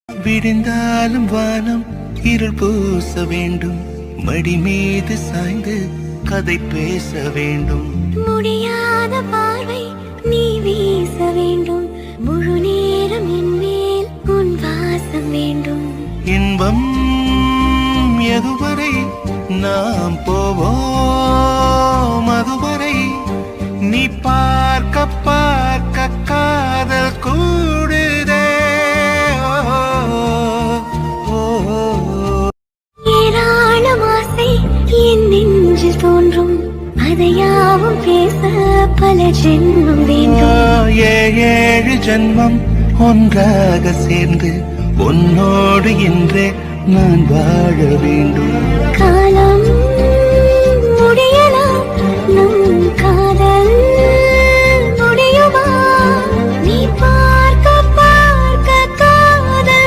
விடிந்தாலும் வானம் இருள் பூச வேண்டும், மடி மீது சாய்ந்து கதை பேச வேண்டும். முடியாத பார்வை நீ வீச வேண்டும், முழு நேரம் என் மேல் உன் வாசம் வேண்டும். இன்பம் எதுவரை நாம் போவோம், அதுவரை நீ பார்க்க பார்க்க காதல் கூடுதே. ஏராளம் ஆசை என் நெஞ்சில் தோன்றும், அதையாவும் பேச பல ஜென்மம் வேண்டும். ஏழு ஜென்மம் ஒன்றாக சேர்ந்து உன்னோடு இன்றே நான் வாழ வேண்டும். காலம் முடிய